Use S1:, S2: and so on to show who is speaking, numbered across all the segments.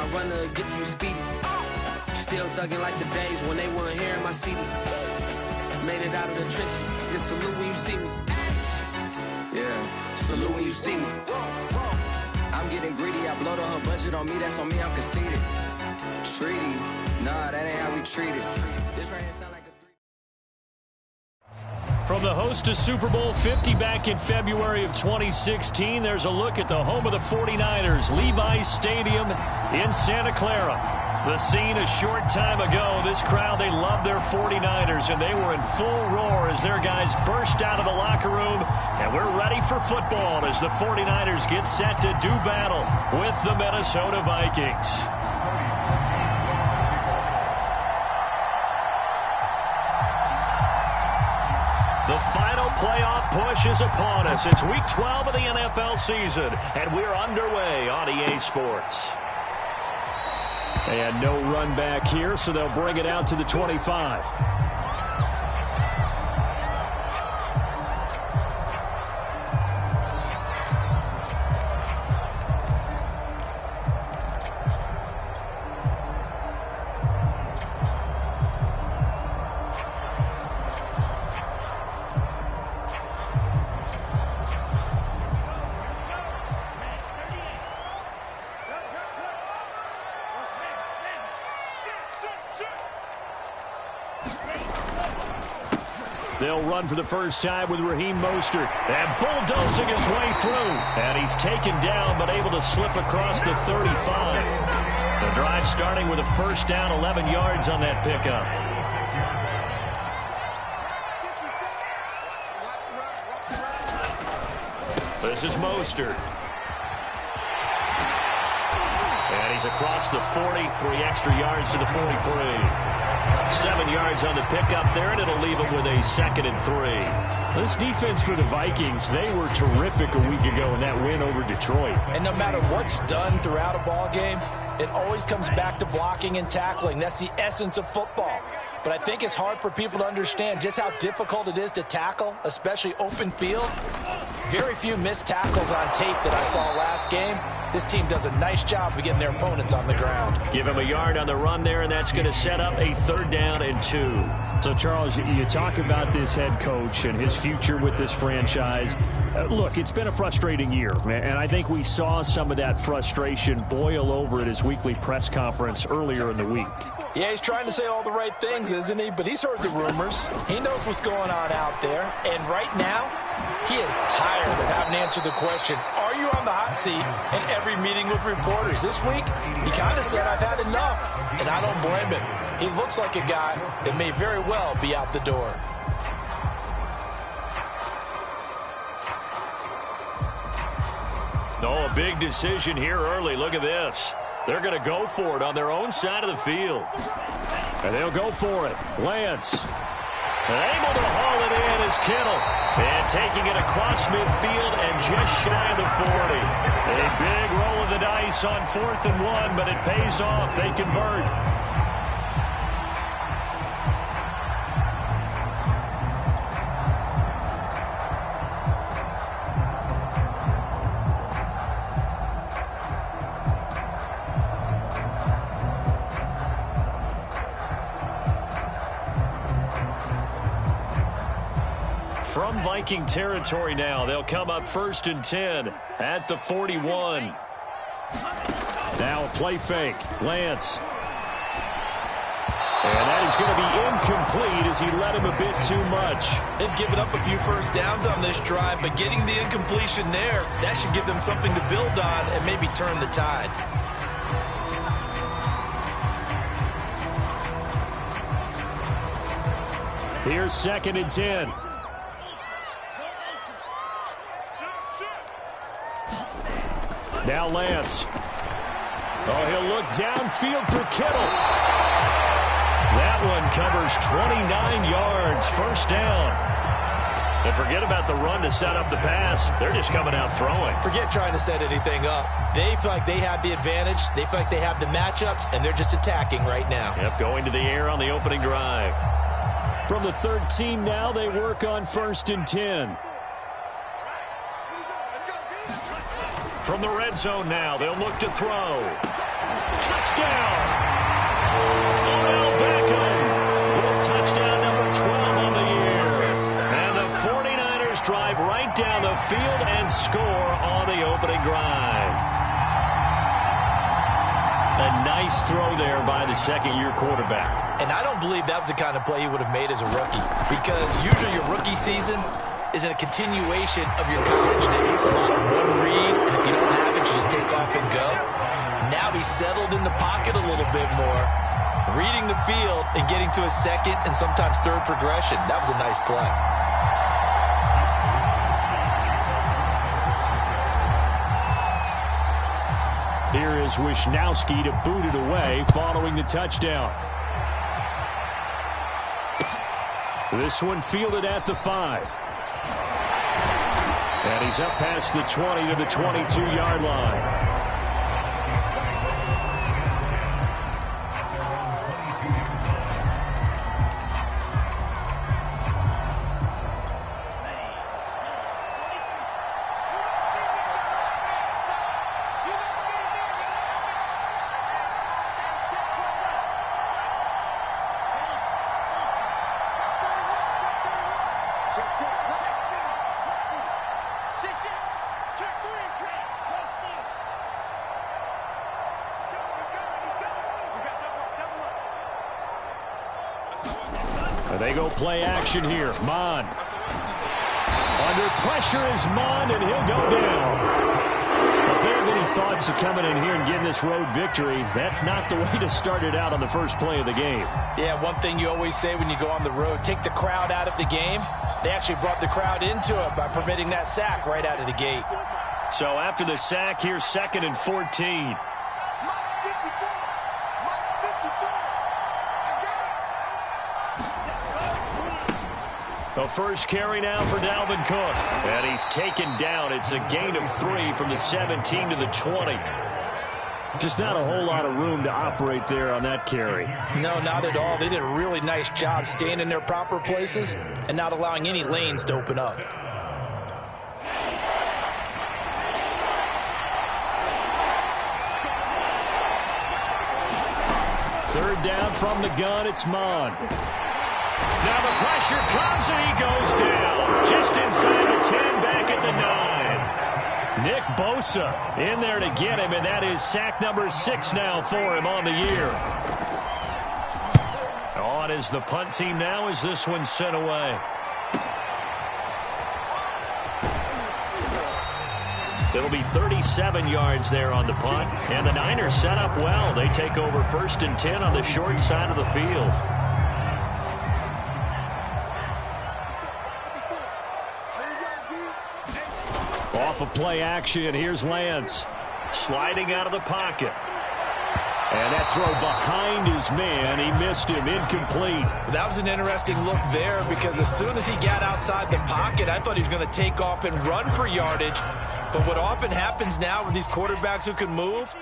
S1: my runner get to you speedy. Still thugging like the days when they weren't here in my city. Made it out of the trenches. Just salute when you see me. Yeah, salute when you see me. I'm getting greedy. I blow the whole budget on me. That's on me. I'm conceited. Treaty. Nah, that ain't how we treat it. This right here sound like a...
S2: From the host to Super Bowl 50 back in February of 2016, there's a look at the home of the 49ers, Levi's Stadium in Santa Clara. The scene a short time ago, this crowd, they love their 49ers, and they were in full roar as their guys burst out of the locker room. And we're ready for football as the 49ers get set to do battle with the Minnesota Vikings. The final playoff push is upon us. It's Week 12 of the NFL season, and we're underway on EA Sports. And no run back here, so they'll bring it out to the 25. They'll run for the first time with Raheem Mostert. And bulldozing his way through. And he's taken down, but able to slip across the 35. The drive starting with a first down, 11 yards on that pickup. This is Mostert. And he's across the 40, 3 extra yards to the 43. 7 yards on the pickup there, and it'll leave him with a 2nd and 3.
S3: This defense for the Vikings, they were terrific a week ago in that win over Detroit.
S4: And no matter what's done throughout a ball game, it always comes back to blocking and tackling. That's the essence of football. But I think it's hard for people to understand just how difficult it is to tackle, especially open field. Very few missed tackles on tape that I saw last game. This team does a nice job of getting their opponents on the ground.
S2: Give him a yard on the run there, and that's going to set up a 3rd down and 2.
S3: So, Charles, you talk about this head coach and his future with this franchise. Look, it's been a frustrating year, and I think we saw some of that frustration boil over at his weekly press conference earlier in the week.
S4: Yeah, he's trying to say all the right things, isn't he? But he's heard the rumors. He knows what's going on out there. And right now, he is tired of having to answer the question, are you on the hot seat in every meeting with reporters? This week, he kind of said, I've had enough. And I don't blame him. He looks like a guy that may very well be out the door.
S2: Oh, a big decision here early. Look at this. They're going to go for it on their own side of the field.
S3: And they'll go for it. Lance.
S2: Able to haul it in is Kittle. And taking it across midfield and just shy of the 40. A big roll of the dice on 4th and 1, but it pays off. They convert. From Viking territory now, they'll come up 1st and 10 at the 41.
S3: Now a play fake. Lance. And that is going to be incomplete as he led him a bit too much.
S4: They've given up a few first downs on this drive, but getting the incompletion there, that should give them something to build on and maybe turn the tide.
S3: Here's 2nd and 10. Now Lance. Oh, he'll look downfield for Kittle.
S2: That one covers 29 yards. 1st down. And forget about the run to set up the pass. They're just coming out throwing.
S4: Forget trying to set anything up. They feel like they have the advantage. They feel like they have the matchups, and they're just attacking right now.
S2: Yep, going to the air on the opening drive.
S3: From the 13 now, they work on 1st and 10.
S2: From the red zone now, they'll look to throw. A nice throw there by the second-year quarterback.
S4: And I don't believe that was the kind of play he would have made as a rookie, because usually your rookie season is a continuation of your college days. A lot of one read, and if you don't have it, you just take off and go. Now he's settled in the pocket a little bit more, reading the field and getting to his second and sometimes third progression. That was a nice play.
S3: Here is Wisnowski to boot it away following the touchdown. This one fielded at the 5. And he's up past the 20 to the 22-yard line. They go play action here. Mond. Under pressure is Mond, and he'll go down. If there have any thoughts of coming in here and getting this road victory, that's not the way to start it out on the first play of the game.
S4: Yeah, one thing you always say when you go on the road, take the crowd out of the game. They actually brought the crowd into it by permitting that sack right out of the gate.
S2: So after the sack, here's 2nd and 14. The first carry now for Dalvin Cook. And he's taken down. It's a gain of 3 from the 17 to the 20.
S3: Just not a whole lot of room to operate there on that carry.
S4: No, not at all. They did a really nice job staying in their proper places and not allowing any lanes to open up.
S3: Third down from the gun, it's Mond.
S2: Now the pressure comes and he goes down. Just inside the 10, back at the 9. Nick Bosa in there to get him, and that is sack number 6 now for him on the year. On is the punt team now as this one's sent away. It'll be 37 yards there on the punt, and the Niners set up well. They take over 1st and 10 on the short side of the field.
S3: Off of play action, here's Lance.
S2: Sliding out of the pocket.
S3: And that throw behind his man, he missed him, incomplete.
S4: That was an interesting look there because as soon as he got outside the pocket, I thought he was going to take off and run for yardage. But what often happens now with these quarterbacks who can move,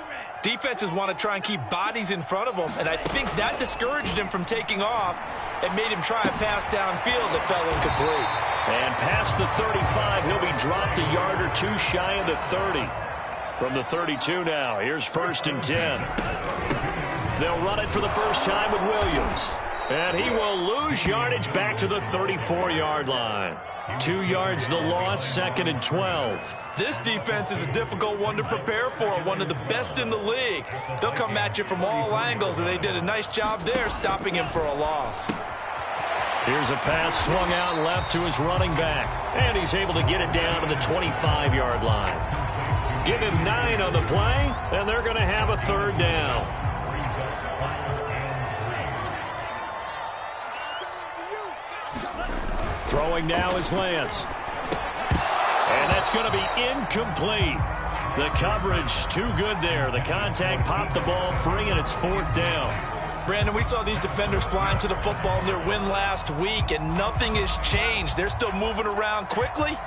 S4: defenses want to try and keep bodies in front of them, and I think that discouraged him from taking off and made him try a pass downfield that fell incomplete.
S2: And past the 35, he'll be dropped a yard or 2 shy of the 30. From the 32 now, here's 1st and 10. They'll run it for the first time with Williams. And he will lose yardage back to the 34-yard line. 2 yards the loss, 2nd and 12.
S4: This defense is a difficult one to prepare for, one of the best in the league. They'll come at you from all angles, and they did a nice job there stopping him for a loss.
S2: Here's a pass swung out left to his running back, and he's able to get it down to the 25-yard line. Give him 9 on the play, and they're going to have a 3rd down.
S3: Throwing now is Lance.
S2: And that's going to be incomplete. The coverage too good there. The contact popped the ball free, and it's 4th down.
S4: Brandon, we saw these defenders flying to the football in their win last week, and nothing has changed. They're still moving around quickly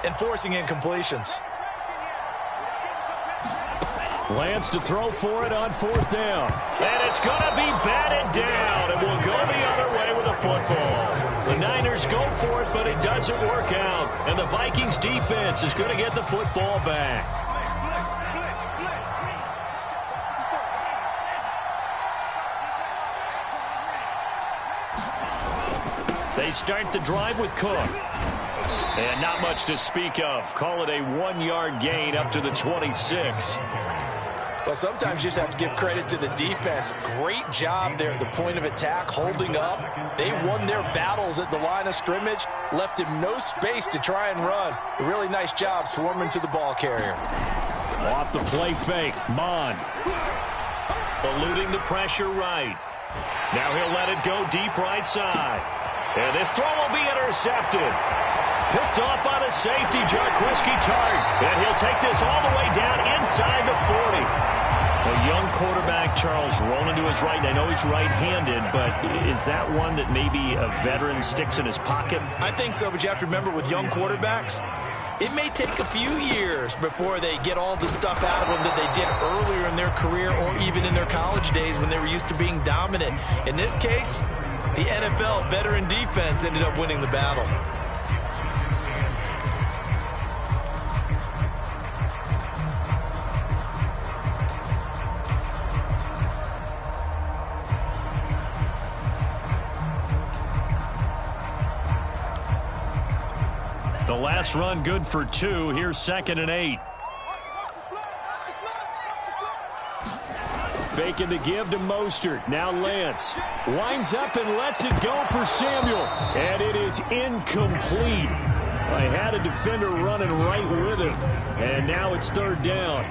S4: and forcing incompletions.
S3: Lance to throw for it on 4th down.
S2: And it's going to be batted down, and we'll go the other way with the football. The Niners go for it, but it doesn't work out. And the Vikings defense is going to get the football back. They start the drive with Cook. And not much to speak of. Call it a 1-yard gain up to the 26.
S4: Well, sometimes you just have to give credit to the defense. Great job there at the point of attack, holding up. They won their battles at the line of scrimmage, left him no space to try and run. A really nice job swarming to the ball carrier.
S2: Off the play fake, Mon. Eluding the pressure right. Now he'll let it go deep right side. And this throw will be intercepted. Picked off by the safety, Jarquiski Tart. And he'll take this all the way down inside the 40. A young quarterback, Charles, rolling to his right. I know he's right-handed, but is that one that maybe a veteran sticks in his pocket?
S4: I think so, but you have to remember with young quarterbacks, it may take a few years before they get all the stuff out of them that they did earlier in their career or even in their college days when they were used to being dominant. In this case, the NFL veteran defense ended up winning the battle.
S2: The last run good for 2. Here's 2nd and 8.
S3: Faking the give to Mostert. Now Lance winds up and lets it go for Samuel. And it is incomplete. I had a defender running right with him. And now it's 3rd down.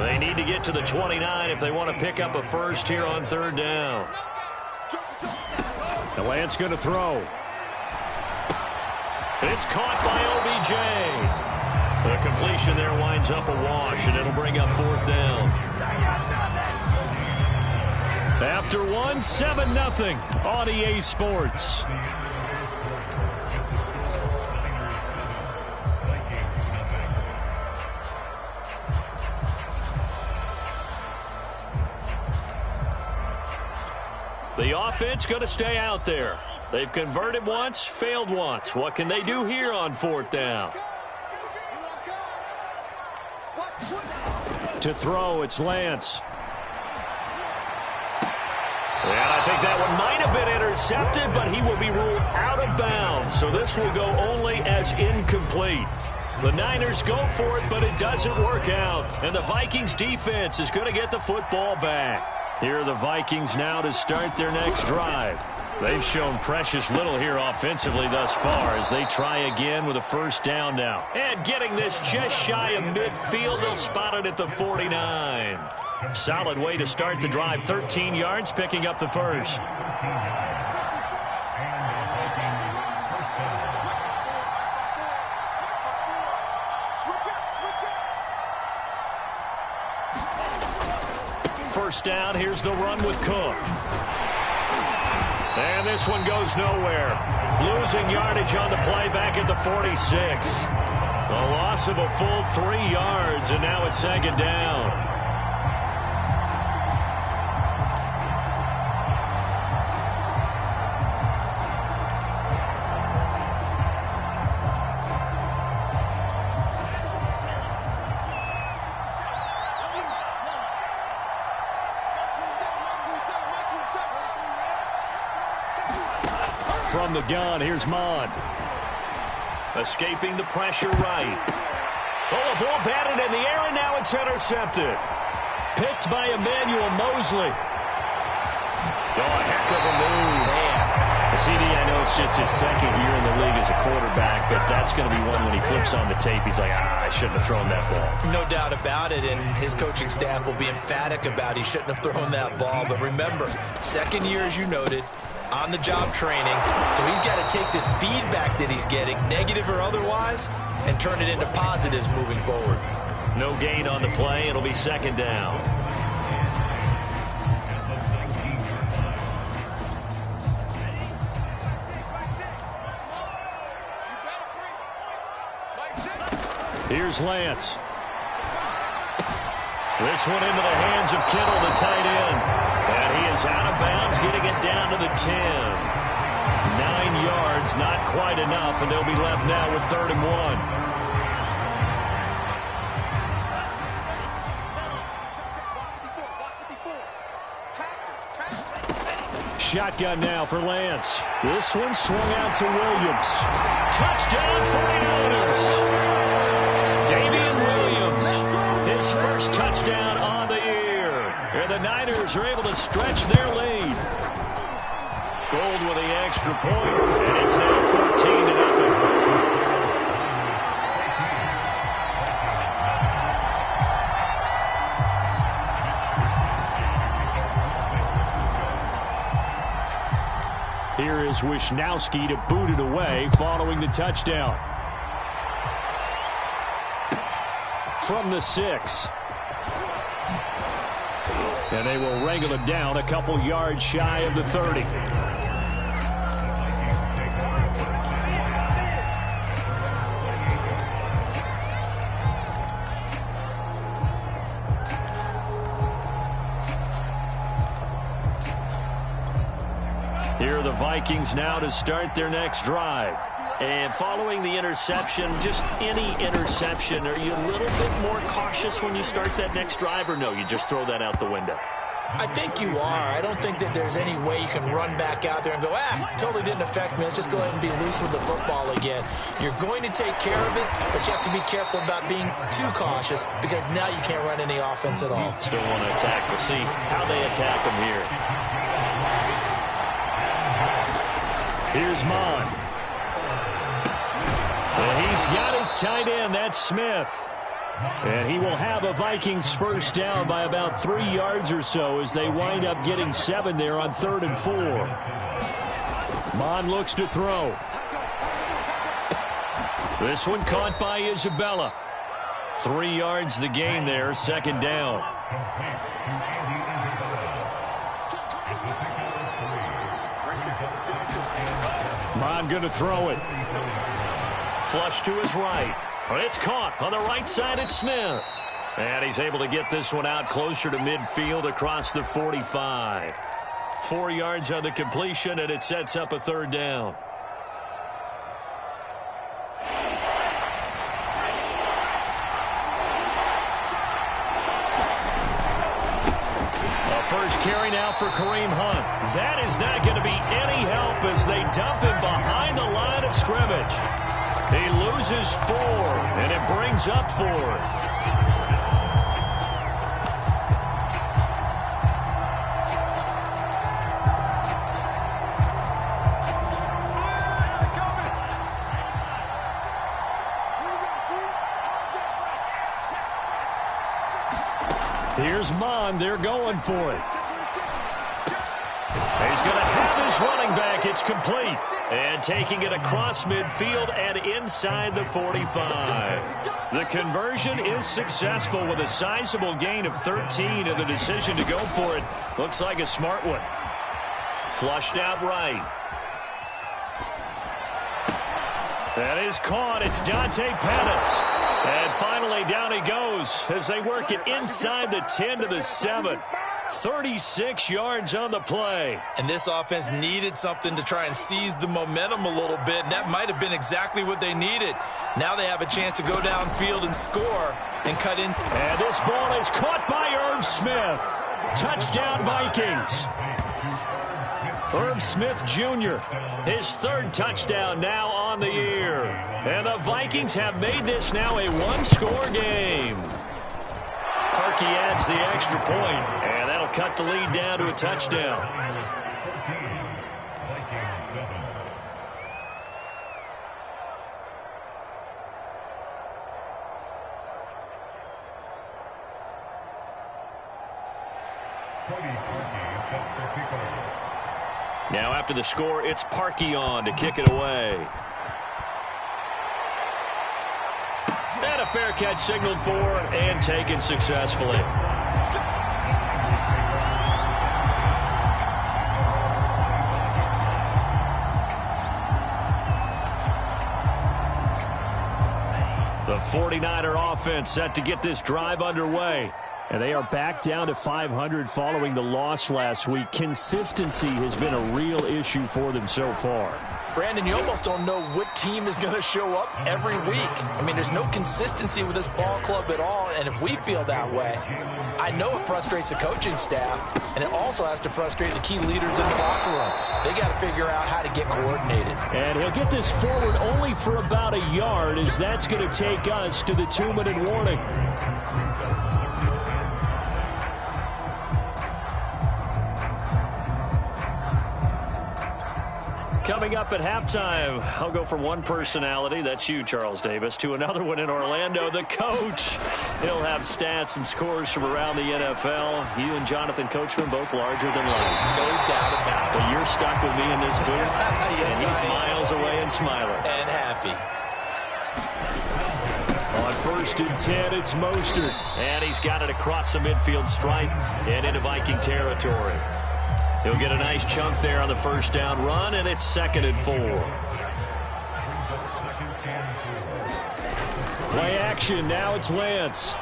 S2: They need to get to the 29 if they want to pick up a first here on 3rd down.
S3: And Lance going to throw.
S2: It's caught by OBJ. The completion there winds up a wash, and it'll bring up 4th down. After 1, 7-0 on EA Sports. The offense going to stay out there. They've converted once, failed once. What can they do here on 4th down?
S3: To throw, it's Lance.
S2: And I think that one might have been intercepted, but he will be ruled out of bounds. So this will go only as incomplete. The Niners go for it, but it doesn't work out. And the Vikings defense is going to get the football back. Here are the Vikings now to start their next drive. They've shown precious little here offensively thus far as they try again with a 1st down now. And getting this just shy of midfield, they'll spot it at the 49. Solid way to start the drive. 13 yards, picking up the 1st. First down, here's the run with Cook. And this one goes nowhere. Losing yardage on the play back at the 46. A loss of a full 3 yards, and now it's 2nd down.
S3: From the gun, here's Mon.
S2: Escaping the pressure right. Oh, a ball batted in the air, and now it's intercepted.
S3: Picked by Emmanuel Mosley.
S2: Oh, a heck of a move.
S3: Man.
S2: CD, I know it's just his 2nd year in the league as a quarterback, but that's going to be one when he flips on the tape. He's like, I shouldn't have thrown that ball.
S4: No doubt about it, and his coaching staff will be emphatic about he shouldn't have thrown that ball. But remember, 2nd year, as you noted, on-the-job training, so he's got to take this feedback that he's getting, negative or otherwise, and turn it into positives moving forward.
S2: No gain on the play. It'll be 2nd down.
S3: Here's Lance.
S2: This one into the hands of Kittle, the tight end. And he is out of bounds, getting it down to the 10. 9 yards, not quite enough, and they'll be left now with 3rd and 1.
S3: Shotgun now for Lance. This one swung out to Williams.
S2: Touchdown 49ers. Damian Williams, his first touchdown touchdown on the year. And the Niners are able to stretch their lead. Gold with the extra point, and it's now 14-0.
S3: Here is Wisnowski to boot it away following the touchdown. From the 6. And they will wrangle it down a couple yards shy of the 30. Here are the Vikings now to start their next drive.
S2: And following the interception, just any interception, are you a little bit more cautious when you start that next drive, or no, you just throw that out the window?
S4: I think you are. I don't think that there's any way you can run back out there and go, totally didn't affect me. Let's just go ahead and be loose with the football again. You're going to take care of it, but you have to be careful about being too cautious because now you can't run any offense at all.
S2: Still want to attack. We'll see how they attack them here.
S3: Here's Mon. And he's got his tight end. That's Smith. And he will have a Vikings first down by about 3 yards or so as they wind up getting 7 there on 3rd and 4. Mon looks to throw. This one caught by Isabella. 3 yards the gain there, 2nd down. Mon going to throw it.
S2: Flush to his right. It's caught on the right side. It's Smith. And he's able to get this one out closer to midfield across the 45. 4 yards on the completion, and it sets up a 3rd down. A first carry now for Kareem Hunt. That is not going to be any help as they dump him behind the line of scrimmage. He loses 4, and it brings up 4th.
S3: Here's Mon. They're going for it.
S2: He's going to have his running back. It's complete. And taking it across midfield and inside the 45. The conversion is successful with a sizable gain of 13, and the decision to go for it looks like a smart one. Flushed out right. That is caught. It's Dante Pettis. And finally down he goes as they work it inside the 10 to the 7. 36 yards on the play.
S4: And this offense needed something to try and seize the momentum a little bit, and that might have been exactly what they needed. Now they have a chance to go downfield and score and cut in.
S3: And this ball is caught by Irv Smith. Touchdown Vikings. Irv Smith Jr.,
S2: his 3rd touchdown now on the year. And the Vikings have made this now a 1-score game. Parkey adds the extra point, and that'll cut the lead down to a touchdown. Now after the score, it's Parkey on to kick it away. And a fair catch signaled for and taken successfully. The 49er offense set to get this drive underway.
S3: And they are back down to 500 following the loss last week. Consistency has been a real issue for them so far.
S4: Brandon, you almost don't know what team is going to show up every week. I mean, there's no consistency with this ball club at all, and if we feel that way, I know it frustrates the coaching staff, and it also has to frustrate the key leaders in the locker room. They got to figure out how to get coordinated.
S3: And he'll get this forward only for about a yard, as that's going to take us to the 2-minute warning.
S2: Coming up at halftime, I'll go from one personality, that's you, Charles Davis, to another one in Orlando, the coach. He'll have stats and scores from around the NFL. You and Jonathan Coachman both larger than life.
S4: No doubt about it.
S2: But you're stuck with me in this booth,
S4: Yes,
S2: and he's miles away and smiling.
S4: And happy.
S2: On 1st and 10, it's Mostert. And he's got it across the midfield stripe and into Viking territory. He'll get a nice chunk there on the first down run, and it's 2nd and 4.
S3: Play action. Now it's Lance.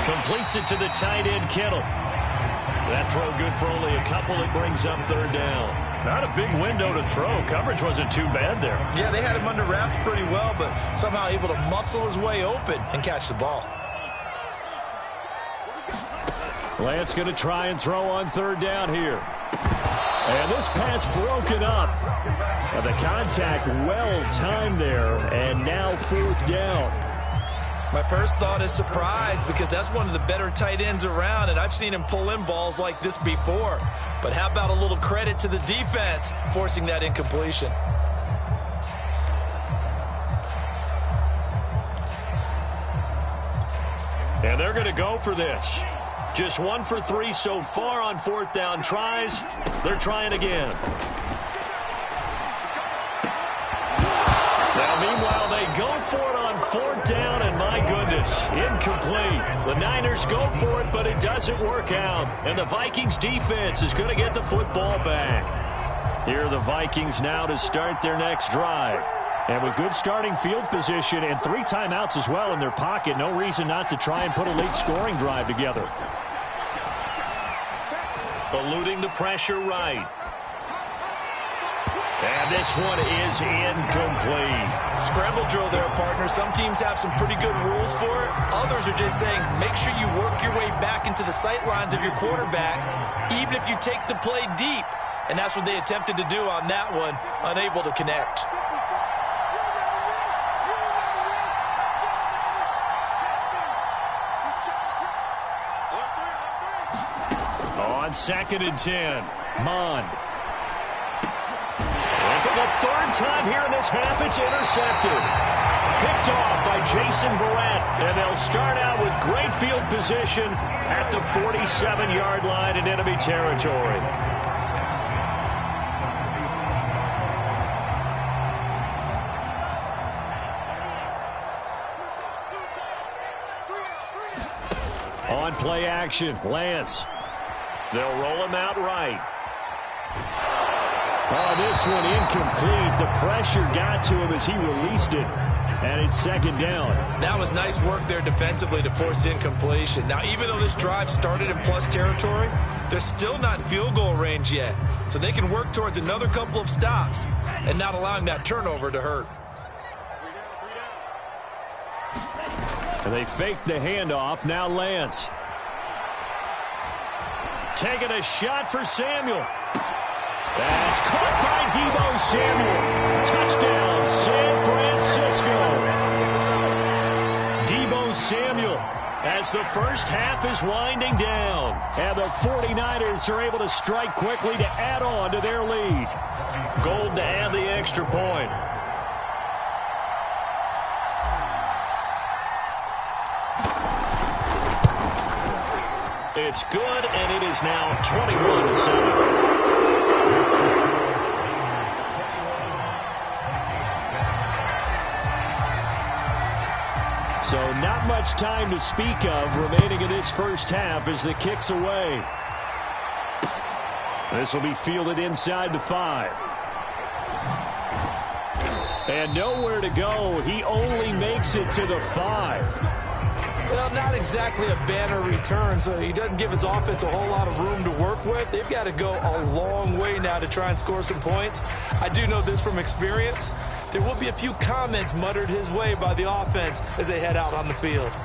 S2: Completes it to the tight end, Kittle. That throw good for only a couple. It brings up 3rd down.
S3: Not a big window to throw. Coverage wasn't too bad there.
S4: Yeah, they had him under wraps pretty well, but somehow able to muscle his way open and catch the ball.
S3: Lance going to try and throw on 3rd down here. And this pass broken up. And the contact well timed there, and now 4th down.
S4: My first thought is surprise, because that's one of the better tight ends around, and I've seen him pull in balls like this before. But how about a little credit to the defense forcing that incompletion?
S2: And they're going to go for this. Just 1 for 3 so far on 4th down tries. They're trying again. Now, meanwhile, they go for it on 4th down, and my goodness, incomplete. The Niners go for it, but it doesn't work out. And the Vikings defense is going to get the football back. Here are the Vikings now to start their next drive.
S3: And with good starting field position and 3 timeouts as well in their pocket, no reason not to try and put a late scoring drive together.
S2: Eluding the pressure right. And this one is incomplete.
S4: Scramble drill there, partner. Some teams have some pretty good rules for it. Others are just saying, make sure you work your way back into the sight lines of your quarterback, even if you take the play deep. And that's what they attempted to do on that one, unable to connect.
S3: On 2nd and 10, Mon.
S2: And for the 3rd time here in this half, it's intercepted. Picked off by Jason Verrett. And they'll start out with great field position at the 47-yard line in enemy territory.
S3: On play action, Lance.
S2: They'll roll him out right.
S3: Oh, this one incomplete. The pressure got to him as he released it. And it's 2nd down.
S4: That was nice work there defensively to force incompletion. Now, even though this drive started in plus territory, they're still not in field goal range yet. So they can work towards another couple of stops and not allowing that turnover to hurt.
S3: And they fake the handoff. Now Lance.
S2: Taking a shot for Samuel.
S3: That's caught by Deebo Samuel. Touchdown, San Francisco. Deebo Samuel as the first half is winding down. And the 49ers are able to strike quickly to add on to their lead.
S2: Gold to add the extra point. It's good, and it is now 21-7.
S3: So not much time to speak of remaining in this first half as the kick's away. This will be fielded inside the 5. And nowhere to go. He only makes it to the 5.
S4: Well, not exactly a banner return, so he doesn't give his offense a whole lot of room to work with. They've got to go a long way now to try and score some points. I do know this from experience. There will be a few comments muttered his way by the offense as they head out on the field.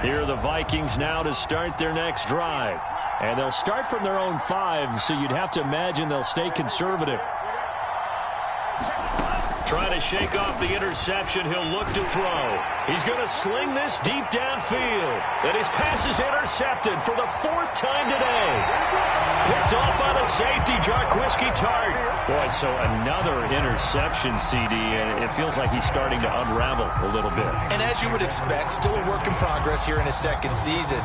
S3: Here are the Vikings now to start their next drive. And they'll start from their own 5, so you'd have to imagine they'll stay conservative.
S2: Trying to shake off the interception. He'll look to throw. He's going to sling this deep downfield. And his pass is intercepted for the 4th time today. Picked off by the safety, Jarquisky Tart. Boy, so another interception, CD, and it feels like he's starting to unravel a little bit.
S4: And as you would expect, still a work in progress here in his second season.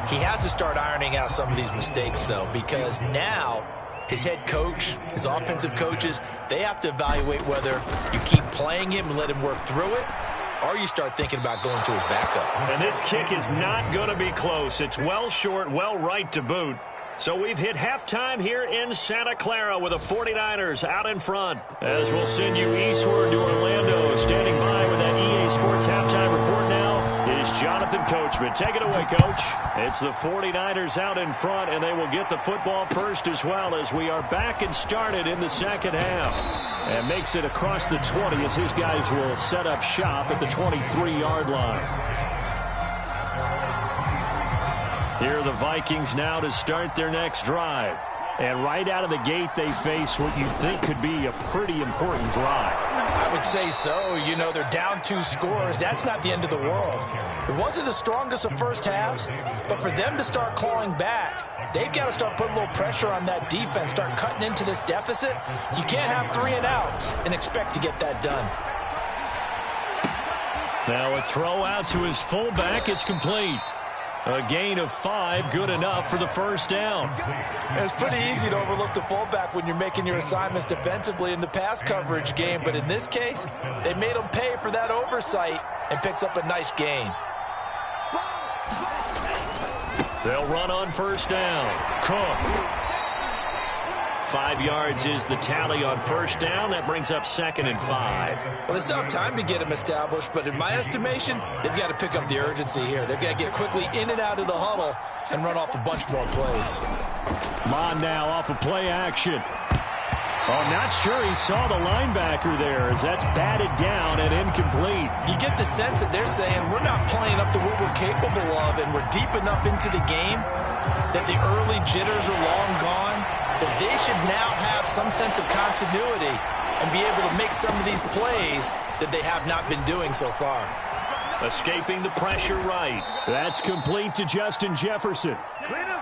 S4: He has to start ironing out some of these mistakes, though, because now his head coach, his offensive coaches, they have to evaluate whether you keep playing him and let him work through it, or you start thinking about going to his backup.
S2: And this kick is not going to be close. It's well short, well right to boot. So we've hit halftime here in Santa Clara with the 49ers out in front. As we'll send you eastward to Orlando. Standing by with that EA Sports halftime report now is Jonathan Coachman. Take it away, Coach. It's the 49ers out in front, and they will get the football first as well as we are back and started in the second half.
S3: And makes it across the 20 as his guys will set up shop at the 23-yard line.
S2: Here are the Vikings now to start their next drive.
S3: And right out of the gate, they face what you think could be a pretty important drive.
S4: I would say so. You know, they're down 2 scores. That's not the end of the world. It wasn't the strongest of first halves, but for them to start clawing back, they've got to start putting a little pressure on that defense, start cutting into this deficit. You can't have 3 and outs and expect to get that done.
S2: Now a throw out to his fullback is complete. A gain of 5, good enough for the first down.
S4: It's pretty easy to overlook the fullback when you're making your assignments defensively in the pass coverage game, but in this case, they made him pay for that oversight and picks up a nice gain.
S2: They'll run on first down. Cook. 5 yards is the tally on first down. That brings up 2nd and 5.
S4: Well, they still have time to get him established, but in my estimation, they've got to pick up the urgency here. They've got to get quickly in and out of the huddle and run off a bunch more plays.
S3: Mon now off of play action. Oh, not sure he saw the linebacker there as that's batted down and incomplete.
S4: You get the sense that they're saying we're not playing up to what we're capable of, and we're deep enough into the game that the early jitters are long gone, that they should now have some sense of continuity and be able to make some of these plays that they have not been doing so far.
S2: Escaping the pressure right.
S3: That's complete to Justin Jefferson.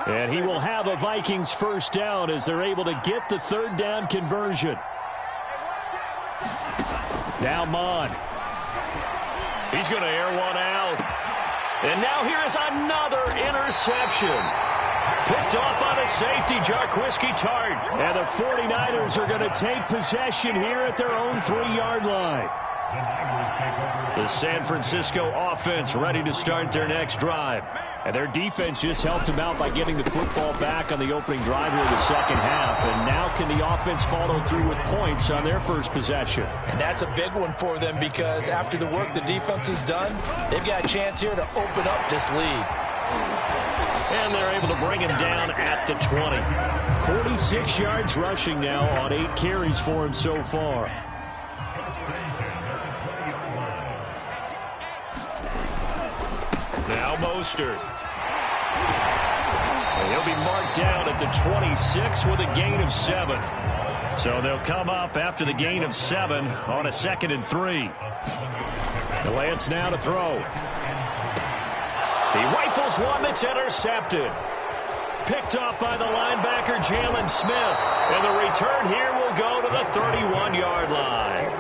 S3: And he will have a Vikings first down as they're able to get the third down conversion. Now Mon.
S2: He's going to air one out. And now here is another interception. Picked off by the safety, Jarquisky Tart.
S3: And the 49ers are going to take possession here at their own 3-yard line.
S2: The San Francisco offense ready to start their next drive.
S3: And their defense just helped them out by getting the football back on the opening drive here in the second half. And now can the offense follow through with points on their first possession?
S4: And that's a big one for them because after the work the defense has done, they've got a chance here to open up this lead.
S2: And they're able to bring him down at the 20.
S3: 46 yards rushing now on 8 carries for him so far.
S2: Now Mostert. And he'll be marked down at the 26 with a gain of 7. So they'll come up after the gain of 7 on a 2nd and 3.
S3: Lance now to throw.
S2: He rifles one that's intercepted. Picked off by the linebacker, Jalen Smith. And the return here will go to the 31-yard line.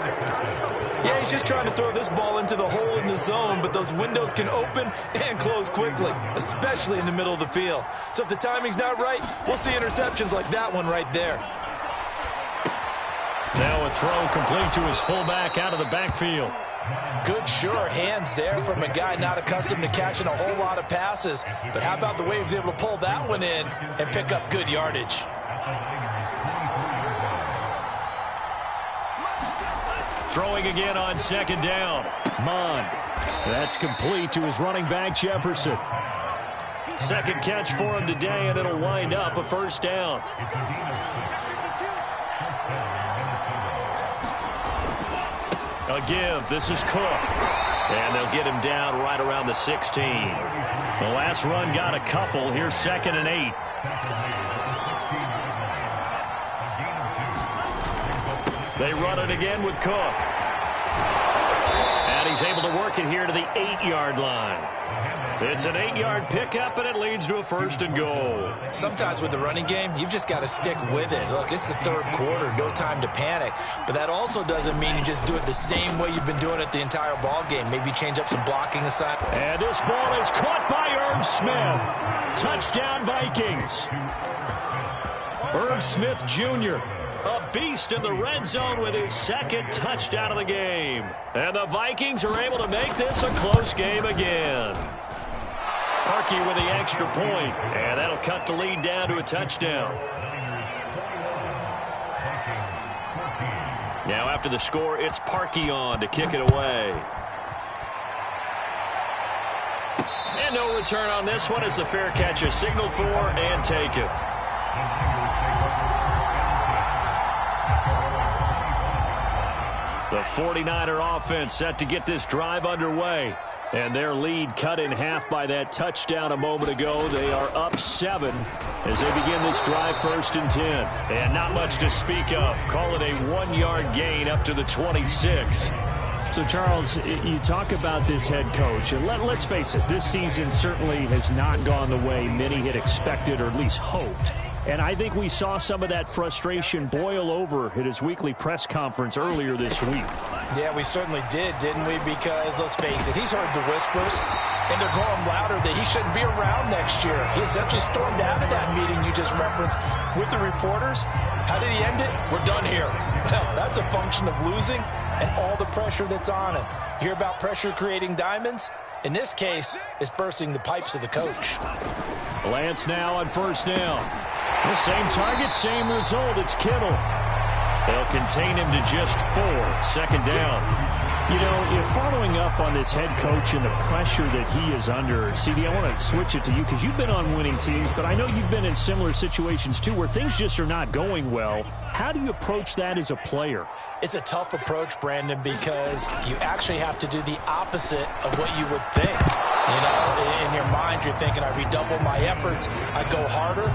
S4: Yeah, he's just trying to throw this ball into the hole in the zone, but those windows can open and close quickly, especially in the middle of the field. So if the timing's not right, we'll see interceptions like that one right there.
S2: Now a throw complete to his fullback out of the backfield.
S4: Good, sure hands there from a guy not accustomed to catching a whole lot of passes. But how about the way he was able to pull that one in and pick up good yardage?
S2: Throwing again on 2nd down.
S3: Mon. That's complete to his running back, Jefferson.
S2: 2nd catch for him today, and it'll wind up a first down. A give. This is Cook. And they'll get him down right around the 16. The last run got a couple. Here's 2nd and 8. They run it again with Cook. And he's able to work it here to the 8-yard line. It's an 8-yard pickup, and it leads to a 1st and goal.
S4: Sometimes with the running game, you've just got to stick with it. Look, it's the 3rd quarter, no time to panic. But that also doesn't mean you just do it the same way you've been doing it the entire ball game. Maybe change up some blocking aside.
S2: And this ball is caught by Irv Smith. Touchdown, Vikings. Irv Smith Jr., a beast in the red zone with his 2nd touchdown of the game. And the Vikings are able to make this a close game again. Parkey with the extra point, and that'll cut the lead down to a touchdown. Now after the score, it's Parkey on to kick it away. And no return on this one as the fair catch is signaled for and taken. The 49er offense set to get this drive underway. And their lead cut in half by that touchdown a moment ago. They are up 7 as they begin this drive 1st and 10. And not much to speak of. Call it a 1-yard gain up to the 26.
S3: So, Charles, you talk about this head coach, and let's face it, this season certainly has not gone the way many had expected or at least hoped. And I think we saw some of that frustration boil over at his weekly press conference earlier this week.
S4: Yeah, we certainly did, didn't we? Because, let's face it, he's heard the whispers, and they're going louder that he shouldn't be around next year. He essentially stormed out of that meeting you just referenced with the reporters. How did he end it? We're done here. Well, that's a function of losing and all the pressure that's on him. You hear about pressure creating diamonds? In this case, it's bursting the pipes of the coach.
S3: Lance now on 1st down. The same target, same result. It's Kittle.
S2: They'll contain him to just 4. 2nd down.
S3: You know, if following up on this head coach and the pressure that he is under, CD, I want to switch it to you because you've been on winning teams, but I know you've been in similar situations too where things just are not going well. How do you approach that as a player?
S4: It's a tough approach, Brandon, because you actually have to do the opposite of what you would think. You know, in your mind, you're thinking, I redouble my efforts, I go harder.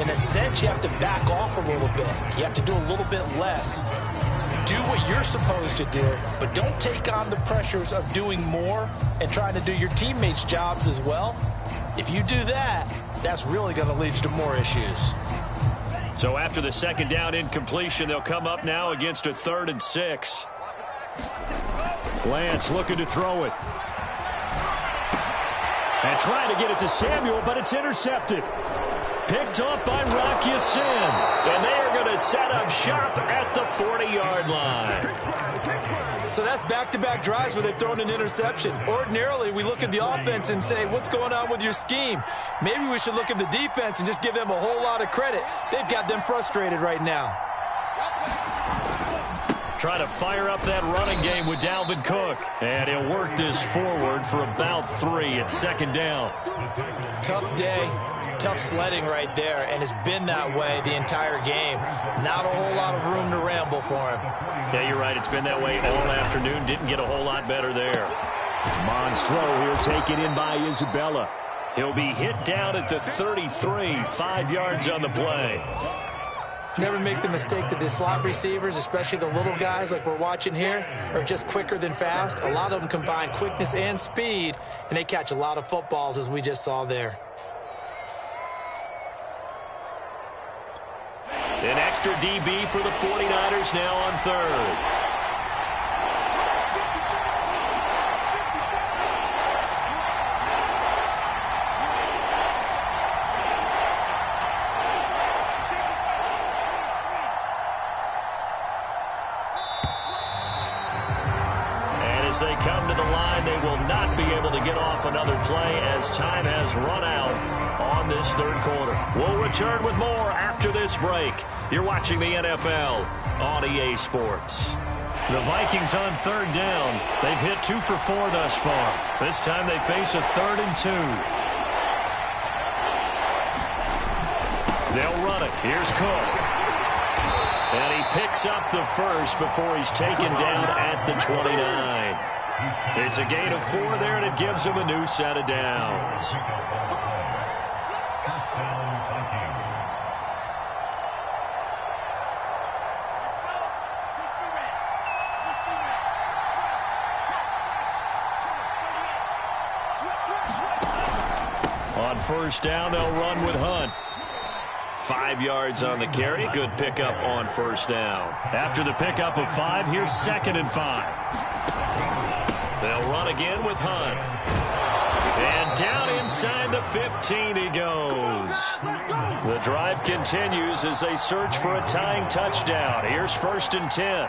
S4: In a sense, you have to back off a little bit. You have to do a little bit less. Do what you're supposed to do, but don't take on the pressures of doing more and trying to do your teammates' jobs as well. If you do that, that's really going to lead you to more issues.
S2: So after the 2nd down incompletion, they'll come up now against a 3rd and 6.
S3: Lance looking to throw it. And trying to get it to Samuel, but it's intercepted. Picked up by Rocky Sin.
S2: And they are going to set up shop at the 40-yard line.
S5: So that's back-to-back drives where they've thrown an interception. Ordinarily, we look at the offense and say, what's going on with your scheme? Maybe we should look at the defense and just give them a whole lot of credit. They've got them frustrated right now.
S2: Try to fire up that running game with Dalvin Cook. And he'll work this forward for about 3 at 2nd down.
S4: Tough day. Tough sledding right there, and it's been that way the entire game. Not a whole lot of room to ramble for him.
S2: Yeah, you're right. It's been that way all afternoon. Didn't get a whole lot better there.
S3: Mons throw here taken in by Isabella.
S2: He'll be hit down at the 33, 5 yards on the play.
S4: Never make the mistake that the slot receivers, especially the little guys like we're watching here, are just quicker than fast. A lot of them combine quickness and speed, and they catch a lot of footballs, as we just saw there.
S2: An extra DB for the 49ers now on 3rd. As they come to the line, they will not be able to get off another play as time has run out on this 3rd quarter. We'll return with more after this break. You're watching the NFL on EA Sports. The Vikings on 3rd down. They've hit 2 for 4 thus far. This time they face a 3rd and 2. They'll run it. Here's Cook. And he picks up the first before he's taken down at the 29. It's a gain of 4 there, and it gives him a new set of downs. first down. They'll run with Hunt. 5 yards on the carry. Good pickup on first down. After the pickup of 5, here's 2nd and 5. They'll run again with Hunt. And down inside the 15 he goes. The drive continues as they search for a tying touchdown. Here's 1st and 10.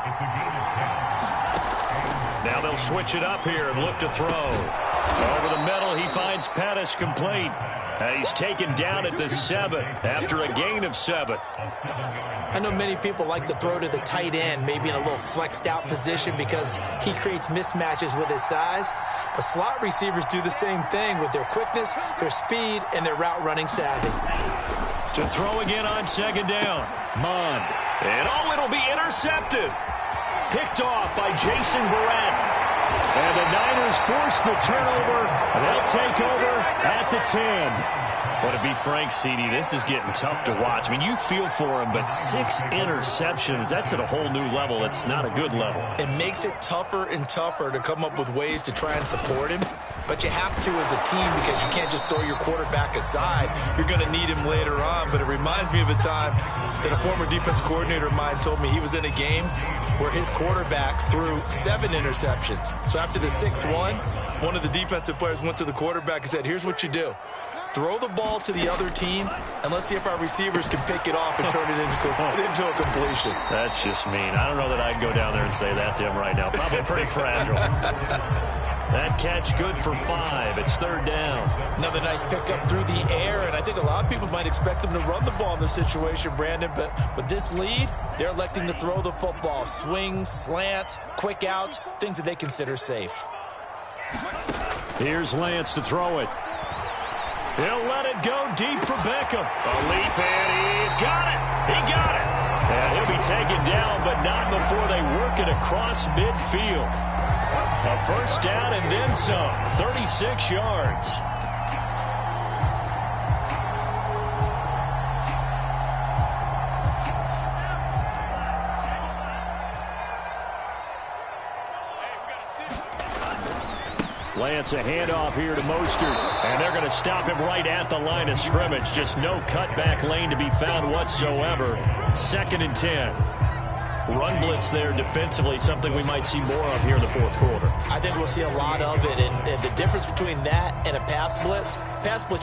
S2: Now they'll switch it up here and look to throw. Over the middle, he finds Pettis complete. And he's taken down at the 7 after a gain of 7.
S4: I know many people like to throw to the tight end, maybe in a little flexed out position because he creates mismatches with his size. But slot receivers do the same thing with their quickness, their speed, and their route running savvy.
S2: To throw again on 2nd down. Mond. And it'll be intercepted. Picked off by Jason Verrett. And the Niners force the turnover. They'll take over at the 10. But to be frank, CD, this is getting tough to watch. I mean, you feel for him, but 6 interceptions, that's at a whole new level. It's not a good level.
S4: It makes it tougher and tougher to come up with ways to try and support him. But you have to as a team because you can't just throw your quarterback aside. You're going to need him later on. But it reminds me of a time that a former defense coordinator of mine told me he was in a game where his quarterback threw 7 interceptions. So after the 6-1, one of the defensive players went to the quarterback and said, here's what you do. Throw the ball to the other team, and let's see if our receivers can pick it off and turn it into a completion.
S2: That's just mean. I don't know that I'd go down there and say that to him right now. Probably pretty fragile. That catch good for 5. It's 3rd down.
S4: Another nice pickup through the air, and I think a lot of people might expect them to run the ball in this situation, Brandon, but with this lead, they're electing to throw the football. Swings, slants, quick outs, things that they consider safe.
S2: Here's Lance to throw it. He'll let it go deep for Beckham. A leap, and he's got it. He got it. And he'll be taken down, but not before they work it across midfield. A first down and then some. 36 yards. Lance, a handoff here to Mostert, and they're going to stop him right at the line of scrimmage. Just no cutback lane to be found whatsoever. 2nd and 10. Run blitz there defensively, something we might see more of here in the 4th quarter.
S4: I think we'll see a lot of it, and the difference between that and a pass blitz,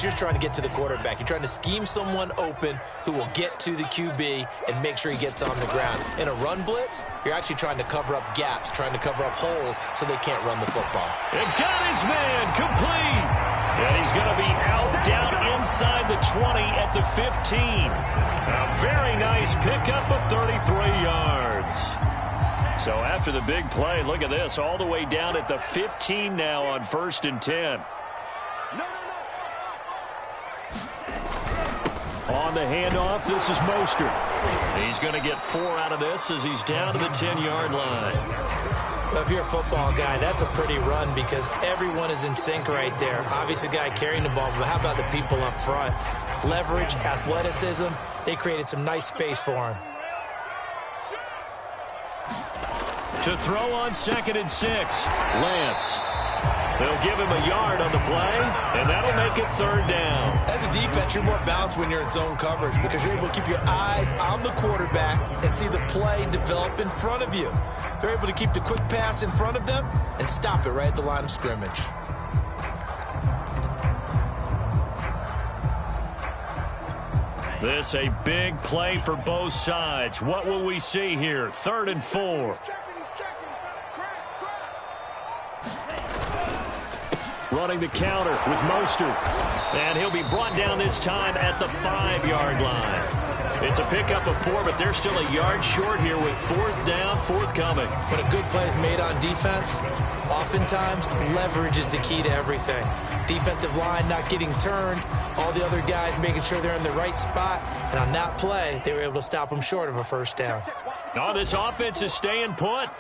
S4: you're trying to get to the quarterback. You're trying to scheme someone open who will get to the QB and make sure he gets on the ground. In a run blitz, you're actually trying to cover up gaps, trying to cover up holes so they can't run the football.
S2: It got his man complete. And he's going to be out down inside the 20 at the 15. A very nice pickup of 33 yards. So after the big play, look at this, all the way down at the 15 now on 1st and 10. On the handoff, this is Mostert. He's going to get 4 out of this as he's down to the 10-yard line.
S4: Well, if you're a football guy, that's a pretty run because everyone is in sync right there. Obviously, the guy carrying the ball, but how about the people up front? Leverage, athleticism, they created some nice space for him.
S2: To throw on 2nd and 6, Lance. They'll give him a yard on the play, and that'll make it 3rd down.
S4: As a defense, you're more balanced when you're in zone coverage because you're able to keep your eyes on the quarterback and see the play develop in front of you. They're able to keep the quick pass in front of them and stop it right at the line of scrimmage.
S2: This a big play for both sides. What will we see here? 3rd and 4. Running the counter with Mostert. And he'll be brought down this time at the 5-yard line. It's a pickup of 4, but they're still a yard short here with 4th down, forthcoming.
S4: When a good play is made on defense, oftentimes leverage is the key to everything. Defensive line not getting turned, all the other guys making sure they're in the right spot, and on that play, they were able to stop them short of a first down.
S2: Oh, this offense is staying put.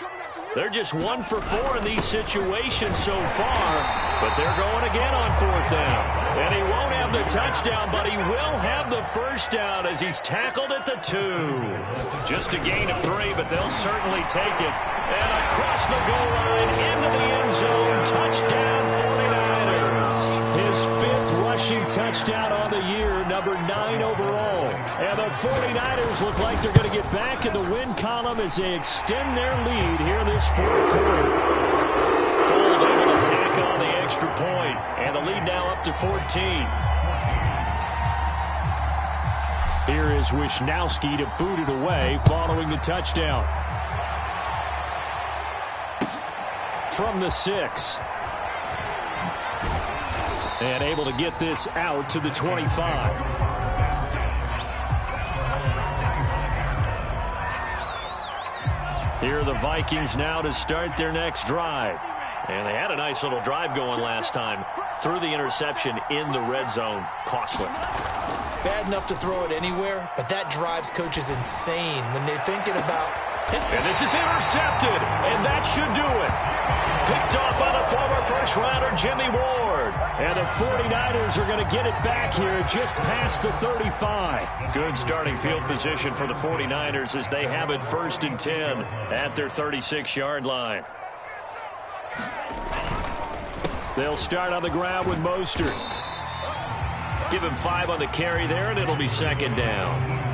S2: They're just 1 for 4 in these situations so far, but they're going again on 4th down. And he won't have the touchdown, but he will have the first down as he's tackled at the 2. Just a gain of 3, but they'll certainly take it. And across the goal line into the end zone, touchdown 49ers. His 5th 4th rushing touchdown on the year, number 9 overall. And the 49ers look like they're going to get back in the win column as they extend their lead here in this 4th quarter. Gold able to tack on the extra point, and the lead now up to 14.
S3: Here is Wisnowski to boot it away following the touchdown. From the 6. And able to get this out to the 25.
S2: Here are the Vikings now to start their next drive. And they had a nice little drive going last time. Threw the interception in the red zone. Costly.
S4: Bad enough to throw it anywhere, but that drives coaches insane when they're thinking about...
S2: And this is intercepted, and that should do it. Picked off by the former first-rounder Jimmy Ward. And the 49ers are going to get it back here just past the 35. Good starting field position for the 49ers as they have it 1st and 10 at their 36-yard line. They'll start on the ground with Mostert. Give him 5 on the carry there, and it'll be 2nd down.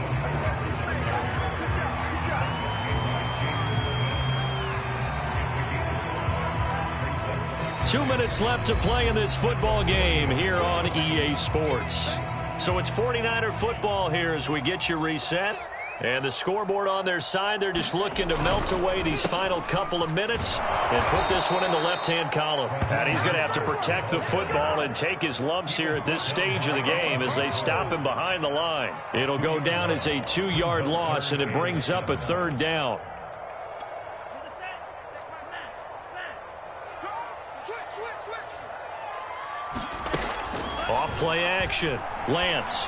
S2: Two minutes left to play in this football game here on EA Sports. So it's 49er football here as we get you reset. And the scoreboard on their side, they're just looking to melt away these final couple of minutes and put this one in the left-hand column. And he's going to have to protect the football and take his lumps here at this stage of the game as they stop him behind the line. It'll go down as a 2-yard loss, and it brings up a 3rd down. Off play action. Lance.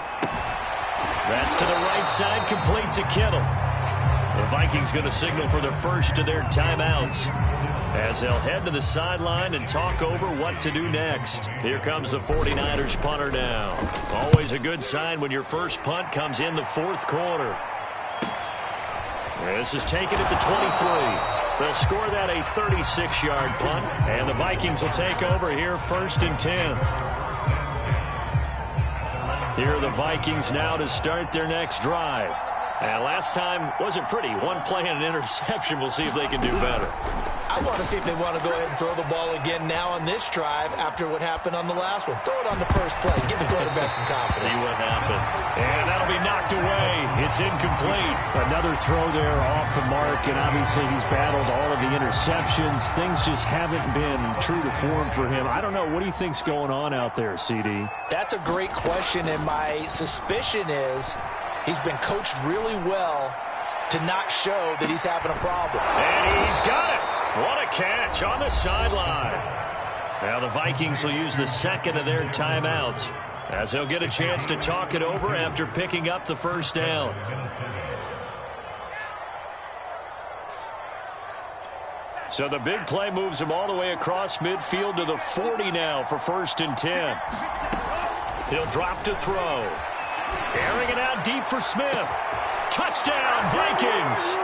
S2: That's to the right side, complete to Kittle. The Vikings going to signal for the first of their timeouts as they'll head to the sideline and talk over what to do next. Here comes the 49ers punter now. Always a good sign when your first punt comes in the 4th quarter. This is taken at the 23. They'll score that a 36-yard punt, and the Vikings will take over here 1st and 10. Here are the Vikings now to start their next drive. And last time wasn't pretty. One play and an interception. We'll see if they can do better.
S4: I want to see if they want to go ahead and throw the ball again now on this drive after what happened on the last one. Throw it on the first play. Give the quarterback some confidence.
S2: See what happens. And that'll be knocked away. It's incomplete.
S3: Another throw there off the mark, and obviously he's battled all of the interceptions. Things just haven't been true to form for him. I don't know. What do you think's going on out there, CD?
S4: That's a great question, and my suspicion is he's been coached really well to not show that he's having a problem.
S2: And he's got it. What a catch on the sideline. Now the Vikings will use the 2nd of their timeouts as they'll get a chance to talk it over after picking up the 1st down. So the big play moves him all the way across midfield to the 40 now for 1st and 10. He'll drop to throw. Airing it out deep for Smith. Touchdown, Vikings!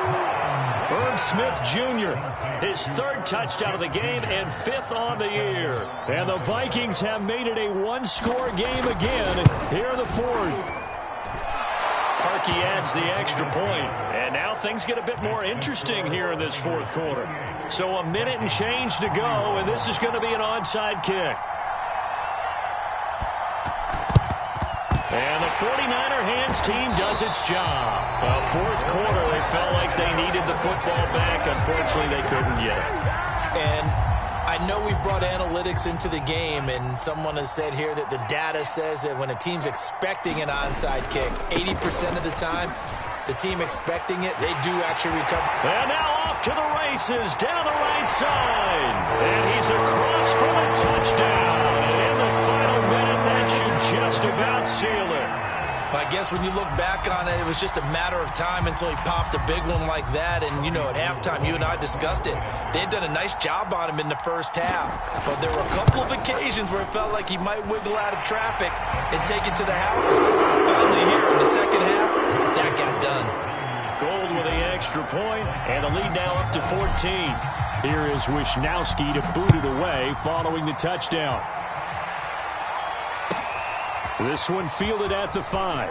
S2: Irv Smith Jr., his 3rd touchdown of the game and 5th on the year. And the Vikings have made it a one-score game again here in the 4th. Parkey adds the extra point, and now things get a bit more interesting here in this 4th quarter. So a minute and change to go, and this is going to be an onside kick. And the 49er hands team does its job. 4th quarter, they felt like they needed the football back. Unfortunately, they couldn't get it.
S4: And I know we brought analytics into the game, and someone has said here that the data says that when a team's expecting an onside kick, 80% of the time, the team expecting it, they do actually recover.
S2: And now off to the races, down the right side. And he's across for a touchdown. In the final minute, that should just about seal it.
S4: I guess when you look back on it, it was just a matter of time until he popped a big one like that. And, you know, at halftime, you and I discussed it. They had done a nice job on him in the first half. But there were a couple of occasions where it felt like he might wiggle out of traffic and take it to the house. Finally here in the second half, that got done.
S2: Gold with the extra point, and the lead now up to 14.
S3: Here is Wisnowski to boot it away following the touchdown. This one fielded at the 5.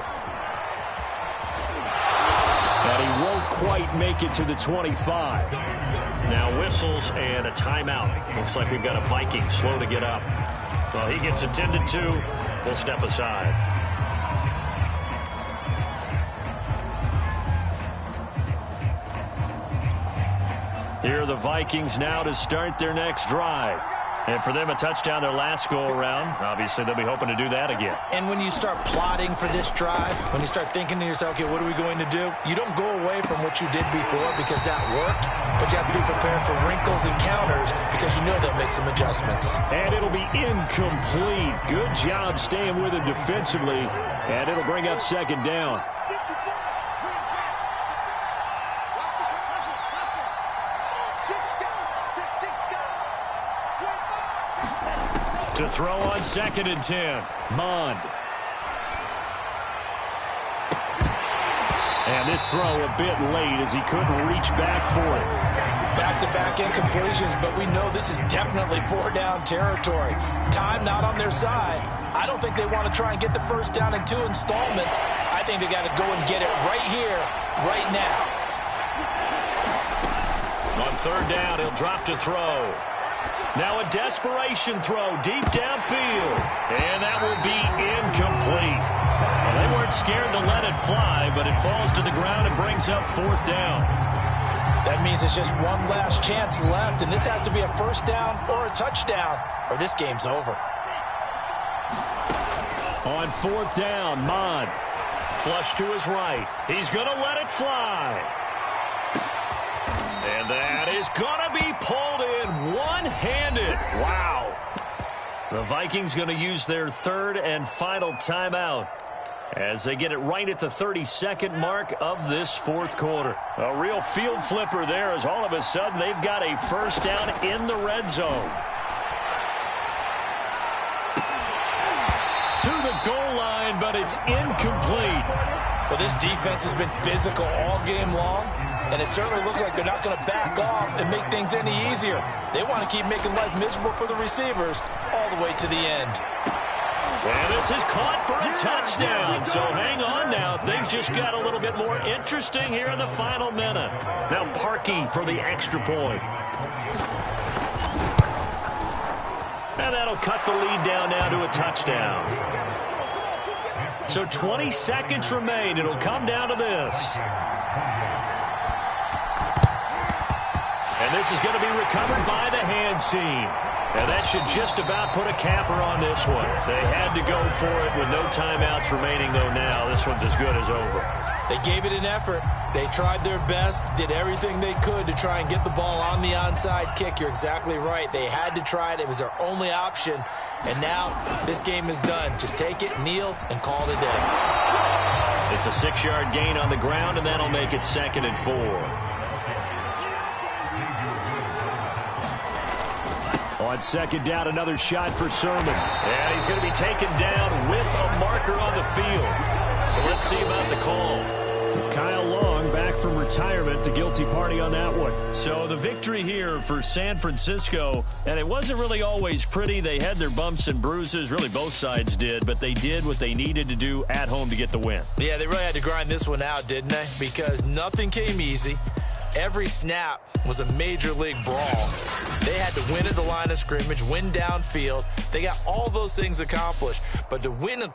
S3: And he won't quite make it to the 25.
S2: Now whistles and a timeout. Looks like we've got a Viking slow to get up. Well, he gets attended to. We'll step aside. Here are the Vikings now to start their next drive. And for them, a touchdown their last go-around. Obviously, they'll be hoping to do that again.
S4: And when you start plotting for this drive, when you start thinking to yourself, okay, what are we going to do? You don't go away from what you did before because that worked, but you have to be prepared for wrinkles and counters because you know they'll make some adjustments.
S3: And it'll be incomplete. Good job staying with him defensively, and it'll bring up second down. To throw on 2nd and 10, Mond. And this throw a bit late as he couldn't reach back for it.
S4: Back-to-back incompletions, but we know this is definitely 4-down territory. Time not on their side. I don't think they want to try and get the first down in 2 installments. I think they got to go and get it right here, right now.
S2: On 3rd down, he'll drop to throw. Now a desperation throw deep downfield. And that will be incomplete. Well, they weren't scared to let it fly, but it falls to the ground and brings up 4th down.
S4: That means it's just one last chance left, and this has to be a first down or a touchdown, or this game's over.
S3: On 4th down, Mond.
S2: Flush to his right. He's going to let it fly. And that is going to be pulled in one-handed. Wow. The Vikings going to use their 3rd and final timeout as they get it right at the 32nd mark of this 4th quarter. A real field flipper there as all of a sudden they've got a first down in the red zone. To the goal line, but it's incomplete.
S4: Well, this defense has been physical all game long, and it certainly looks like they're not going to back off and make things any easier. They want to keep making life miserable for the receivers all the way to the end.
S2: And this is caught for a touchdown. So hang on now. Things just got a little bit more interesting here in the final minute. Now Parkey for the extra point. And that'll cut the lead down now to a touchdown. So 20 seconds remain. It'll come down to this. And this is going to be recovered by the hands team. And that should just about put a capper on this one. They had to go for it with no timeouts remaining, though now. This one's as good as over.
S4: They gave it an effort. They tried their best, did everything they could to try and get the ball on the onside kick. You're exactly right. They had to try it. It was their only option. And now this game is done. Just take it, kneel, and call it a day.
S2: It's a 6-yard gain on the ground, and that'll make it 2nd and 4.
S3: On 2nd down, another shot for Sermon.
S2: And he's going to be taken down with a marker on the field. So let's see about the call.
S3: Kyle Long back from retirement, the guilty party on that one.
S2: So the victory here for San Francisco, and it wasn't really always pretty. They had their bumps and bruises, really both sides did, but they did what they needed to do at home to get the win.
S4: Yeah, they really had to grind this one out, didn't they? Because nothing came easy. Every snap was a major league brawl. They had to win at the line of scrimmage, win downfield. They got all those things accomplished. But to win a